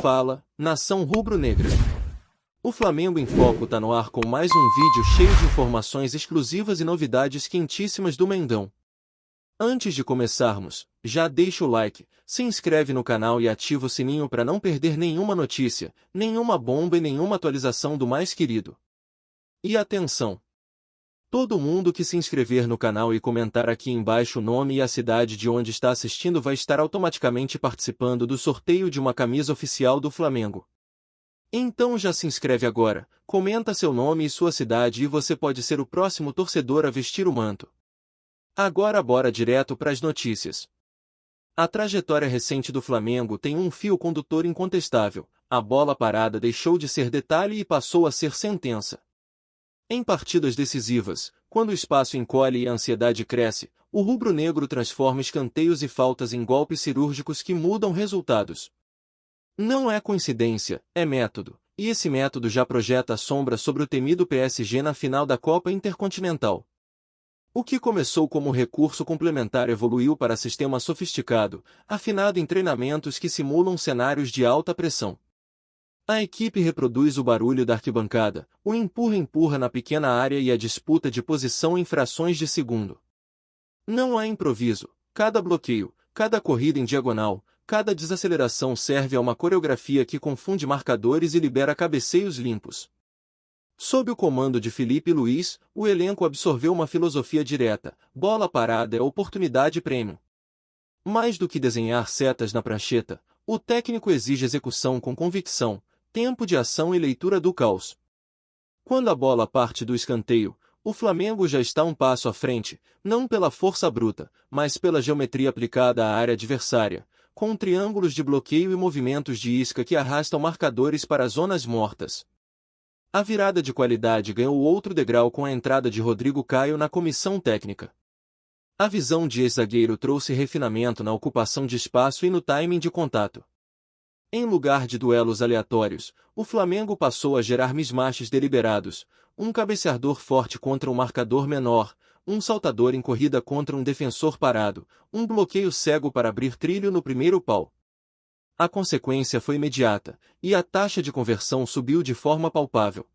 Fala, nação rubro-negra. O Flamengo em Foco tá no ar com mais um vídeo cheio de informações exclusivas e novidades quentíssimas do Mengão. Antes de começarmos, já deixa o like, se inscreve no canal e ativa o sininho para não perder nenhuma notícia, nenhuma bomba e nenhuma atualização do mais querido. E atenção! Todo mundo que se inscrever no canal e comentar aqui embaixo o nome e a cidade de onde está assistindo vai estar automaticamente participando do sorteio de uma camisa oficial do Flamengo. Então já se inscreve agora, comenta seu nome e sua cidade e você pode ser o próximo torcedor a vestir o manto. Agora bora direto para as notícias. A trajetória recente do Flamengo tem um fio condutor incontestável: a bola parada deixou de ser detalhe e passou a ser sentença. Em partidas decisivas, quando o espaço encolhe e a ansiedade cresce, o rubro-negro transforma escanteios e faltas em golpes cirúrgicos que mudam resultados. Não é coincidência, é método, e esse método já projeta a sombra sobre o temido PSG na final da Copa Intercontinental. O que começou como recurso complementar evoluiu para sistema sofisticado, afinado em treinamentos que simulam cenários de alta pressão. A equipe reproduz o barulho da arquibancada, o empurra-empurra na pequena área e a disputa de posição em frações de segundo. Não há improviso, cada bloqueio, cada corrida em diagonal, cada desaceleração serve a uma coreografia que confunde marcadores e libera cabeceios limpos. Sob o comando de Felipe Luiz, o elenco absorveu uma filosofia direta: bola parada é oportunidade prêmio. Mais do que desenhar setas na prancheta, o técnico exige execução com convicção, tempo de ação e leitura do caos. Quando a bola parte do escanteio, o Flamengo já está um passo à frente, não pela força bruta, mas pela geometria aplicada à área adversária, com triângulos de bloqueio e movimentos de isca que arrastam marcadores para zonas mortas. A virada de qualidade ganhou outro degrau com a entrada de Rodrigo Caio na comissão técnica. A visão de ex-zagueiro trouxe refinamento na ocupação de espaço e no timing de contato. Em lugar de duelos aleatórios, o Flamengo passou a gerar mismatches deliberados: um cabeceador forte contra um marcador menor, um saltador em corrida contra um defensor parado, um bloqueio cego para abrir trilho no primeiro pau. A consequência foi imediata, e a taxa de conversão subiu de forma palpável.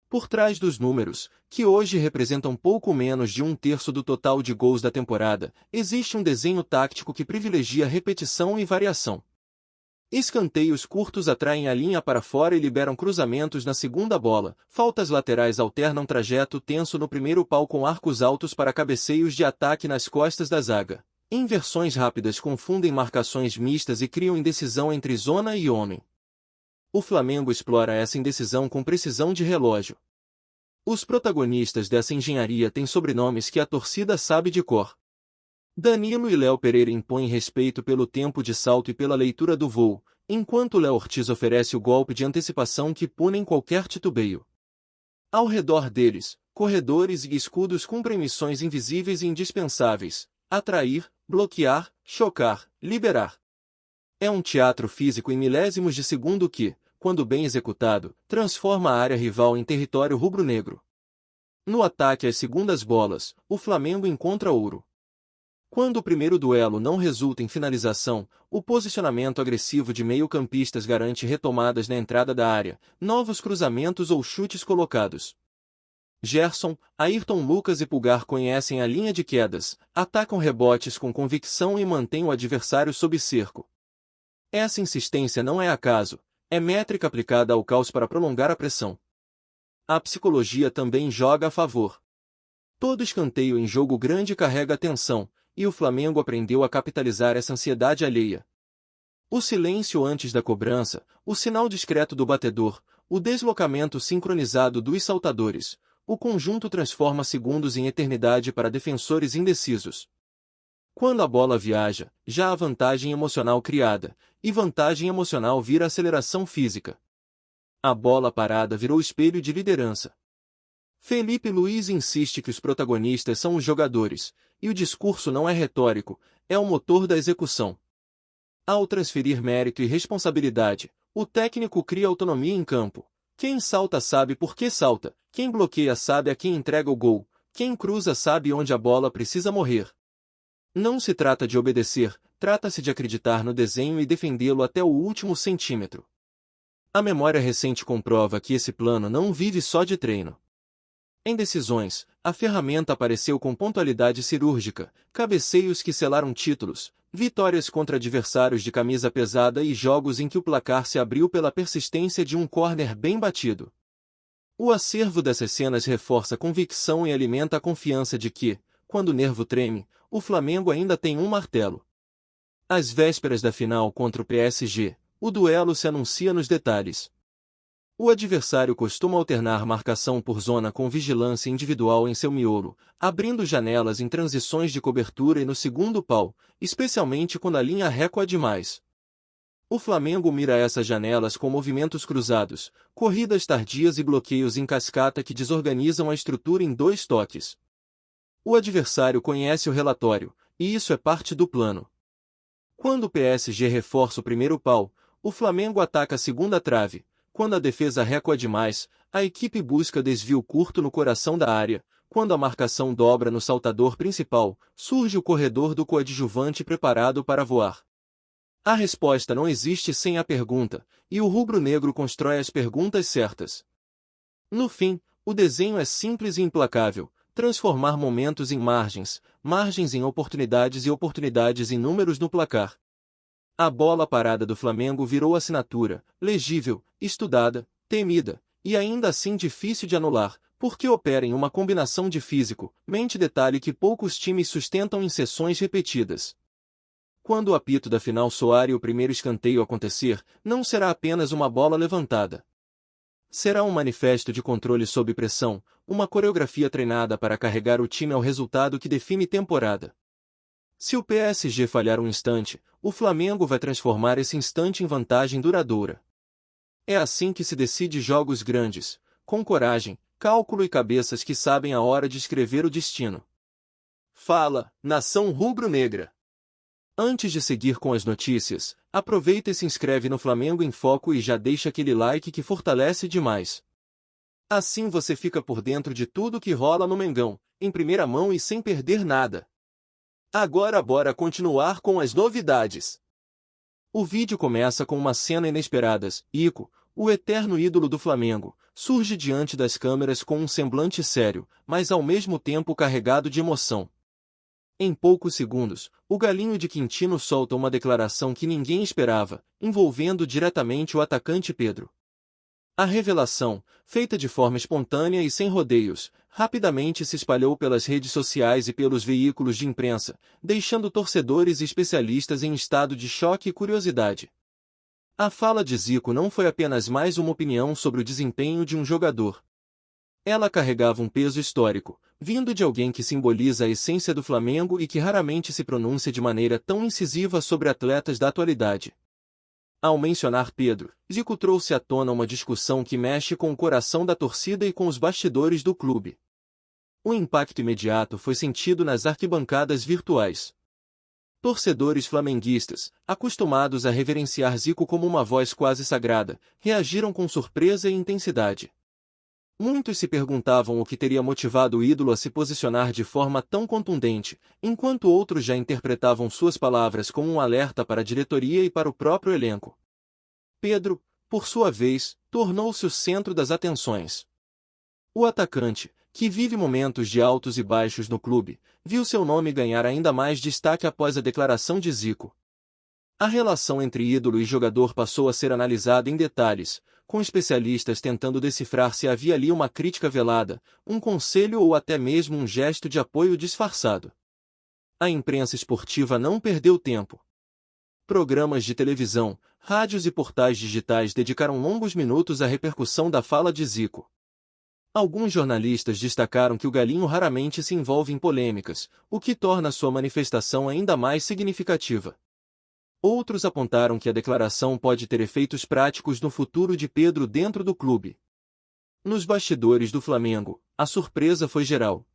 Por trás dos números, que hoje representam pouco menos de 1/3 do total de gols da temporada, existe um desenho tático que privilegia repetição e variação. Escanteios curtos atraem a linha para fora e liberam cruzamentos na segunda bola, faltas laterais alternam trajeto tenso no primeiro pau com arcos altos para cabeceios de ataque nas costas da zaga. Inversões rápidas confundem marcações mistas e criam indecisão entre zona e homem. O Flamengo explora essa indecisão com precisão de relógio. Os protagonistas dessa engenharia têm sobrenomes que a torcida sabe de cor. Danilo e Léo Pereira impõem respeito pelo tempo de salto e pela leitura do voo, enquanto Léo Ortiz oferece o golpe de antecipação que punem qualquer titubeio. Ao redor deles, corredores e escudos cumprem missões invisíveis e indispensáveis: atrair, bloquear, chocar, liberar. É um teatro físico em milésimos de segundo que, quando bem executado, transforma a área rival em território rubro-negro. No ataque às segundas bolas, o Flamengo encontra ouro. Quando o primeiro duelo não resulta em finalização, o posicionamento agressivo de meio-campistas garante retomadas na entrada da área, novos cruzamentos ou chutes colocados. Gerson, Ayrton Lucas e Pulgar conhecem a linha de quedas, atacam rebotes com convicção e mantêm o adversário sob cerco. Essa insistência não é acaso, é métrica aplicada ao caos para prolongar a pressão. A psicologia também joga a favor. Todo escanteio em jogo grande carrega tensão, e o Flamengo aprendeu a capitalizar essa ansiedade alheia. O silêncio antes da cobrança, o sinal discreto do batedor, o deslocamento sincronizado dos saltadores, o conjunto transforma segundos em eternidade para defensores indecisos. Quando a bola viaja, já há vantagem emocional criada, e vantagem emocional vira aceleração física. A bola parada virou espelho de liderança. Felipe Luiz insiste que os protagonistas são os jogadores, e o discurso não é retórico, é o motor da execução. Ao transferir mérito e responsabilidade, o técnico cria autonomia em campo. Quem salta sabe por que salta, quem bloqueia sabe a quem entrega o gol, quem cruza sabe onde a bola precisa morrer. Não se trata de obedecer, trata-se de acreditar no desenho e defendê-lo até o último centímetro. A memória recente comprova que esse plano não vive só de treino. Em decisões, a ferramenta apareceu com pontualidade cirúrgica, cabeceios que selaram títulos, vitórias contra adversários de camisa pesada e jogos em que o placar se abriu pela persistência de um córner bem batido. O acervo dessas cenas reforça a convicção e alimenta a confiança de que, quando o nervo treme, o Flamengo ainda tem um martelo. Às vésperas da final contra o PSG, o duelo se anuncia nos detalhes. O adversário costuma alternar marcação por zona com vigilância individual em seu miolo, abrindo janelas em transições de cobertura e no segundo pau, especialmente quando a linha recua demais. O Flamengo mira essas janelas com movimentos cruzados, corridas tardias e bloqueios em cascata que desorganizam a estrutura em 2 toques. O adversário conhece o relatório, e isso é parte do plano. Quando o PSG reforça o primeiro pau, o Flamengo ataca a segunda trave. Quando a defesa recua demais, a equipe busca desvio curto no coração da área. Quando a marcação dobra no saltador principal, surge o corredor do coadjuvante preparado para voar. A resposta não existe sem a pergunta, e o rubro-negro constrói as perguntas certas. No fim, o desenho é simples e implacável: transformar momentos em margens, margens em oportunidades e oportunidades em números no placar. A bola parada do Flamengo virou assinatura, legível, estudada, temida, e ainda assim difícil de anular, porque opera em uma combinação de físico, mente, detalhe que poucos times sustentam em sessões repetidas. Quando o apito da final soar e o primeiro escanteio acontecer, não será apenas uma bola levantada. Será um manifesto de controle sob pressão, uma coreografia treinada para carregar o time ao resultado que define temporada. Se o PSG falhar um instante, o Flamengo vai transformar esse instante em vantagem duradoura. É assim que se decide jogos grandes, com coragem, cálculo e cabeças que sabem a hora de escrever o destino. Fala, nação rubro-negra! Antes de seguir com as notícias, aproveita e se inscreve no Flamengo em Foco e já deixa aquele like que fortalece demais. Assim você fica por dentro de tudo que rola no Mengão, em primeira mão e sem perder nada. Agora bora continuar com as novidades. O vídeo começa com uma cena inesperada. Ico, o eterno ídolo do Flamengo, surge diante das câmeras com um semblante sério, mas ao mesmo tempo carregado de emoção. Em poucos segundos, o galinho de Quintino solta uma declaração que ninguém esperava, envolvendo diretamente o atacante Pedro. A revelação, feita de forma espontânea e sem rodeios, rapidamente se espalhou pelas redes sociais e pelos veículos de imprensa, deixando torcedores e especialistas em estado de choque e curiosidade. A fala de Zico não foi apenas mais uma opinião sobre o desempenho de um jogador. Ela carregava um peso histórico, vindo de alguém que simboliza a essência do Flamengo e que raramente se pronuncia de maneira tão incisiva sobre atletas da atualidade. Ao mencionar Pedro, Zico trouxe à tona uma discussão que mexe com o coração da torcida e com os bastidores do clube. O impacto imediato foi sentido nas arquibancadas virtuais. Torcedores flamenguistas, acostumados a reverenciar Zico como uma voz quase sagrada, reagiram com surpresa e intensidade. Muitos se perguntavam o que teria motivado o ídolo a se posicionar de forma tão contundente, enquanto outros já interpretavam suas palavras como um alerta para a diretoria e para o próprio elenco. Pedro, por sua vez, tornou-se o centro das atenções. O atacante, que vive momentos de altos e baixos no clube, viu seu nome ganhar ainda mais destaque após a declaração de Zico. A relação entre ídolo e jogador passou a ser analisada em detalhes, com especialistas tentando decifrar se havia ali uma crítica velada, um conselho ou até mesmo um gesto de apoio disfarçado. A imprensa esportiva não perdeu tempo. Programas de televisão, rádios e portais digitais dedicaram longos minutos à repercussão da fala de Zico. Alguns jornalistas destacaram que o galinho raramente se envolve em polêmicas, o que torna sua manifestação ainda mais significativa. Outros apontaram que a declaração pode ter efeitos práticos no futuro de Pedro dentro do clube. Nos bastidores do Flamengo, a surpresa foi geral.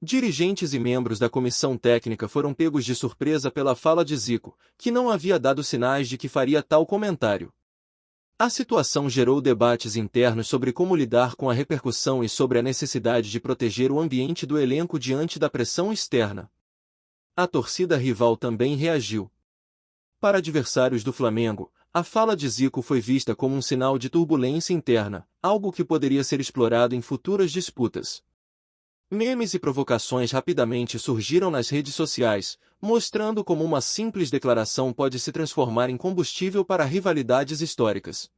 Dirigentes e membros da comissão técnica foram pegos de surpresa pela fala de Zico, que não havia dado sinais de que faria tal comentário. A situação gerou debates internos sobre como lidar com a repercussão e sobre a necessidade de proteger o ambiente do elenco diante da pressão externa. A torcida rival também reagiu. Para adversários do Flamengo, a fala de Zico foi vista como um sinal de turbulência interna, algo que poderia ser explorado em futuras disputas. Memes e provocações rapidamente surgiram nas redes sociais, mostrando como uma simples declaração pode se transformar em combustível para rivalidades históricas.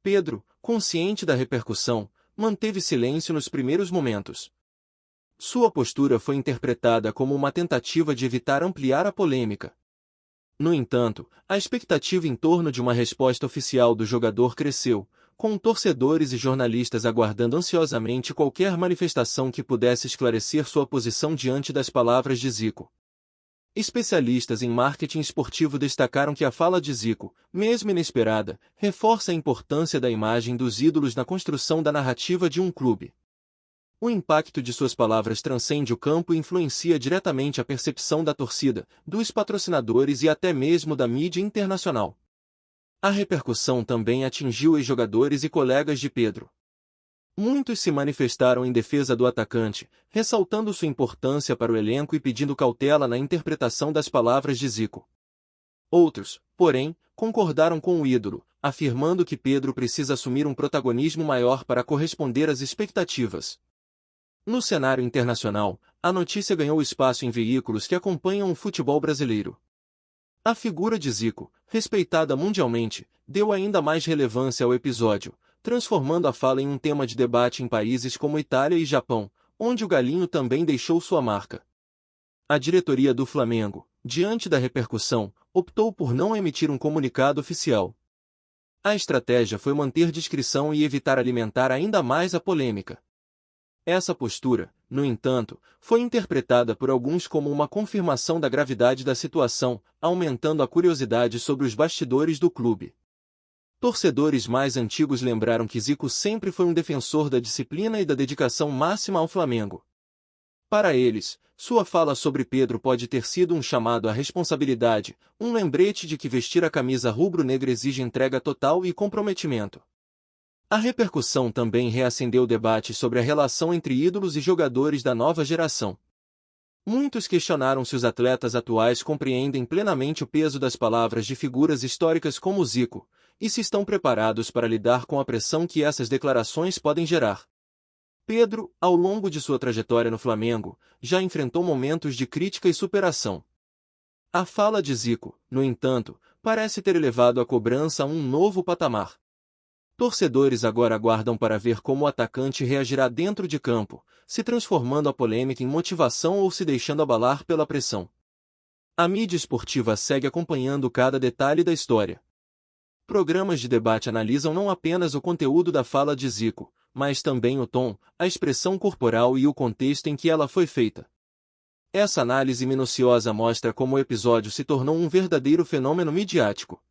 Pedro, consciente da repercussão, manteve silêncio nos primeiros momentos. Sua postura foi interpretada como uma tentativa de evitar ampliar a polêmica. No entanto, a expectativa em torno de uma resposta oficial do jogador cresceu, com torcedores e jornalistas aguardando ansiosamente qualquer manifestação que pudesse esclarecer sua posição diante das palavras de Zico. Especialistas em marketing esportivo destacaram que a fala de Zico, mesmo inesperada, reforça a importância da imagem dos ídolos na construção da narrativa de um clube. O impacto de suas palavras transcende o campo e influencia diretamente a percepção da torcida, dos patrocinadores e até mesmo da mídia internacional. A repercussão também atingiu ex-jogadores e colegas de Pedro. Muitos se manifestaram em defesa do atacante, ressaltando sua importância para o elenco e pedindo cautela na interpretação das palavras de Zico. Outros, porém, concordaram com o ídolo, afirmando que Pedro precisa assumir um protagonismo maior para corresponder às expectativas. No cenário internacional, a notícia ganhou espaço em veículos que acompanham o futebol brasileiro. A figura de Zico, respeitada mundialmente, deu ainda mais relevância ao episódio, transformando a fala em um tema de debate em países como Itália e Japão, onde o Galinho também deixou sua marca. A diretoria do Flamengo, diante da repercussão, optou por não emitir um comunicado oficial. A estratégia foi manter discrição e evitar alimentar ainda mais a polêmica. Essa postura, no entanto, foi interpretada por alguns como uma confirmação da gravidade da situação, aumentando a curiosidade sobre os bastidores do clube. Torcedores mais antigos lembraram que Zico sempre foi um defensor da disciplina e da dedicação máxima ao Flamengo. Para eles, sua fala sobre Pedro pode ter sido um chamado à responsabilidade, um lembrete de que vestir a camisa rubro-negra exige entrega total e comprometimento. A repercussão também reacendeu o debate sobre a relação entre ídolos e jogadores da nova geração. Muitos questionaram se os atletas atuais compreendem plenamente o peso das palavras de figuras históricas como Zico, e se estão preparados para lidar com a pressão que essas declarações podem gerar. Pedro, ao longo de sua trajetória no Flamengo, já enfrentou momentos de crítica e superação. A fala de Zico, no entanto, parece ter elevado a cobrança a um novo patamar. Torcedores agora aguardam para ver como o atacante reagirá dentro de campo, se transformando a polêmica em motivação ou se deixando abalar pela pressão. A mídia esportiva segue acompanhando cada detalhe da história. Programas de debate analisam não apenas o conteúdo da fala de Zico, mas também o tom, a expressão corporal e o contexto em que ela foi feita. Essa análise minuciosa mostra como o episódio se tornou um verdadeiro fenômeno midiático.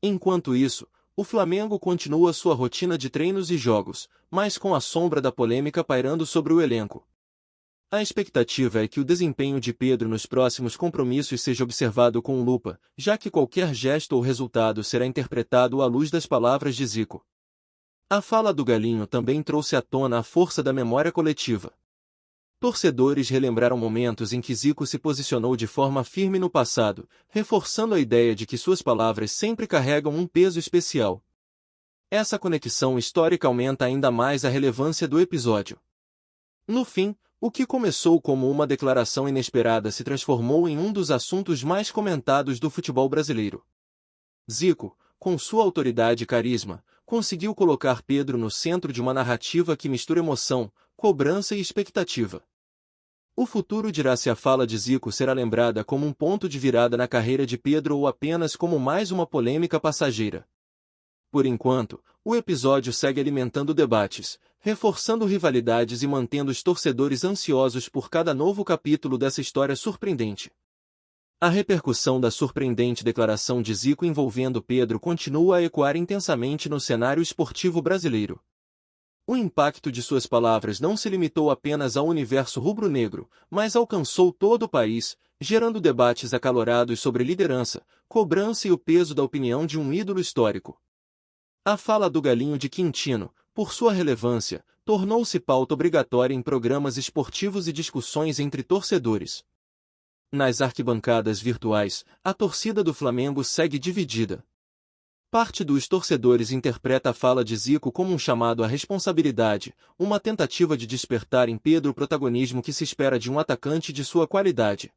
Enquanto isso, o Flamengo continua sua rotina de treinos e jogos, mas com a sombra da polêmica pairando sobre o elenco. A expectativa é que o desempenho de Pedro nos próximos compromissos seja observado com lupa, já que qualquer gesto ou resultado será interpretado à luz das palavras de Zico. A fala do Galinho também trouxe à tona a força da memória coletiva. Torcedores relembraram momentos em que Zico se posicionou de forma firme no passado, reforçando a ideia de que suas palavras sempre carregam um peso especial. Essa conexão histórica aumenta ainda mais a relevância do episódio. No fim, o que começou como uma declaração inesperada se transformou em um dos assuntos mais comentados do futebol brasileiro. Zico, com sua autoridade e carisma, conseguiu colocar Pedro no centro de uma narrativa que mistura emoção, cobrança e expectativa. O futuro dirá se a fala de Zico será lembrada como um ponto de virada na carreira de Pedro ou apenas como mais uma polêmica passageira. Por enquanto, o episódio segue alimentando debates, reforçando rivalidades e mantendo os torcedores ansiosos por cada novo capítulo dessa história surpreendente. A repercussão da surpreendente declaração de Zico envolvendo Pedro continua a ecoar intensamente no cenário esportivo brasileiro. O impacto de suas palavras não se limitou apenas ao universo rubro-negro, mas alcançou todo o país, gerando debates acalorados sobre liderança, cobrança e o peso da opinião de um ídolo histórico. A fala do Galinho de Quintino, por sua relevância, tornou-se pauta obrigatória em programas esportivos e discussões entre torcedores. Nas arquibancadas virtuais, a torcida do Flamengo segue dividida. Parte dos torcedores interpreta a fala de Zico como um chamado à responsabilidade, uma tentativa de despertar em Pedro o protagonismo que se espera de um atacante de sua qualidade.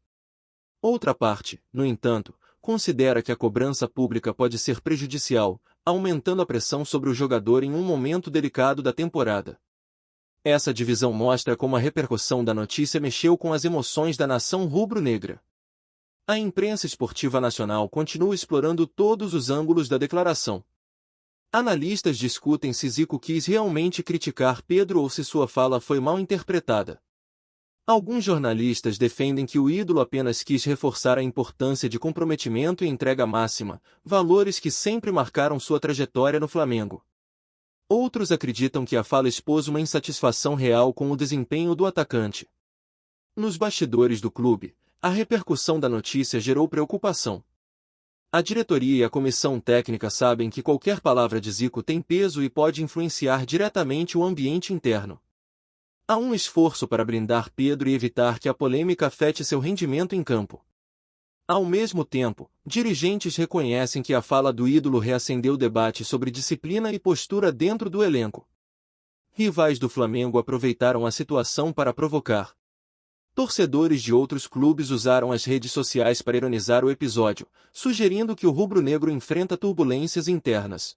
Outra parte, no entanto, considera que a cobrança pública pode ser prejudicial, aumentando a pressão sobre o jogador em um momento delicado da temporada. Essa divisão mostra como a repercussão da notícia mexeu com as emoções da nação rubro-negra. A imprensa esportiva nacional continua explorando todos os ângulos da declaração. Analistas discutem se Zico quis realmente criticar Pedro ou se sua fala foi mal interpretada. Alguns jornalistas defendem que o ídolo apenas quis reforçar a importância de comprometimento e entrega máxima, valores que sempre marcaram sua trajetória no Flamengo. Outros acreditam que a fala expôs uma insatisfação real com o desempenho do atacante. Nos bastidores do clube, a repercussão da notícia gerou preocupação. A diretoria e a comissão técnica sabem que qualquer palavra de Zico tem peso e pode influenciar diretamente o ambiente interno. Há um esforço para blindar Pedro e evitar que a polêmica afete seu rendimento em campo. Ao mesmo tempo, dirigentes reconhecem que a fala do ídolo reacendeu o debate sobre disciplina e postura dentro do elenco. Rivais do Flamengo aproveitaram a situação para provocar. Torcedores de outros clubes usaram as redes sociais para ironizar o episódio, sugerindo que o rubro-negro enfrenta turbulências internas.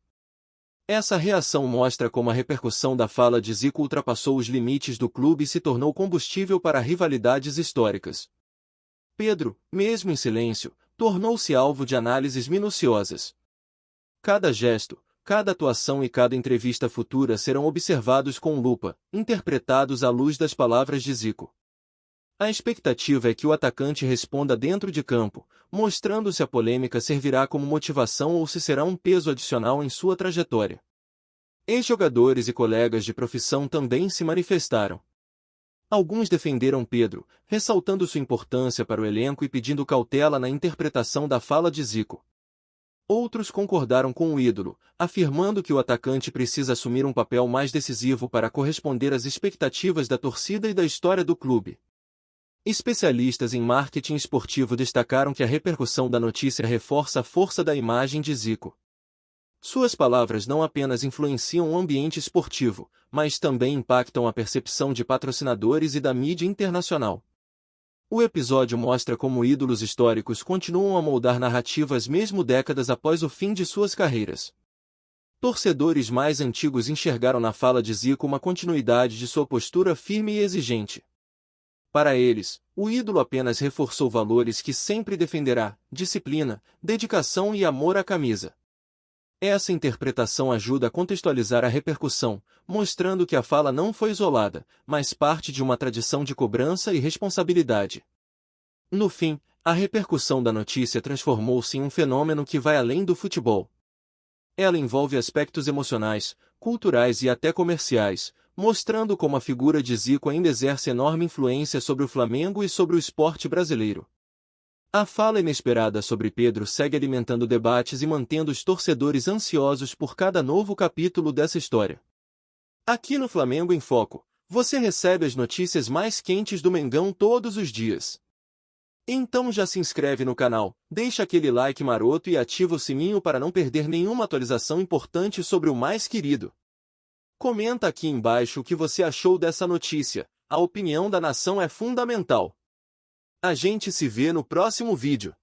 Essa reação mostra como a repercussão da fala de Zico ultrapassou os limites do clube e se tornou combustível para rivalidades históricas. Pedro, mesmo em silêncio, tornou-se alvo de análises minuciosas. Cada gesto, cada atuação e cada entrevista futura serão observados com lupa, interpretados à luz das palavras de Zico. A expectativa é que o atacante responda dentro de campo, mostrando se a polêmica servirá como motivação ou se será um peso adicional em sua trajetória. Ex-jogadores e colegas de profissão também se manifestaram. Alguns defenderam Pedro, ressaltando sua importância para o elenco e pedindo cautela na interpretação da fala de Zico. Outros concordaram com o ídolo, afirmando que o atacante precisa assumir um papel mais decisivo para corresponder às expectativas da torcida e da história do clube. Especialistas em marketing esportivo destacaram que a repercussão da notícia reforça a força da imagem de Zico. Suas palavras não apenas influenciam o ambiente esportivo, mas também impactam a percepção de patrocinadores e da mídia internacional. O episódio mostra como ídolos históricos continuam a moldar narrativas mesmo décadas após o fim de suas carreiras. Torcedores mais antigos enxergaram na fala de Zico uma continuidade de sua postura firme e exigente. Para eles, o ídolo apenas reforçou valores que sempre defenderá: disciplina, dedicação e amor à camisa. Essa interpretação ajuda a contextualizar a repercussão, mostrando que a fala não foi isolada, mas parte de uma tradição de cobrança e responsabilidade. No fim, a repercussão da notícia transformou-se em um fenômeno que vai além do futebol. Ela envolve aspectos emocionais, culturais e até comerciais, mostrando como a figura de Zico ainda exerce enorme influência sobre o Flamengo e sobre o esporte brasileiro. A fala inesperada sobre Pedro segue alimentando debates e mantendo os torcedores ansiosos por cada novo capítulo dessa história. Aqui no Flamengo em Foco, você recebe as notícias mais quentes do Mengão todos os dias. Então já se inscreve no canal, deixa aquele like maroto e ativa o sininho para não perder nenhuma atualização importante sobre o mais querido. Comenta aqui embaixo o que você achou dessa notícia, a opinião da nação é fundamental. A gente se vê no próximo vídeo.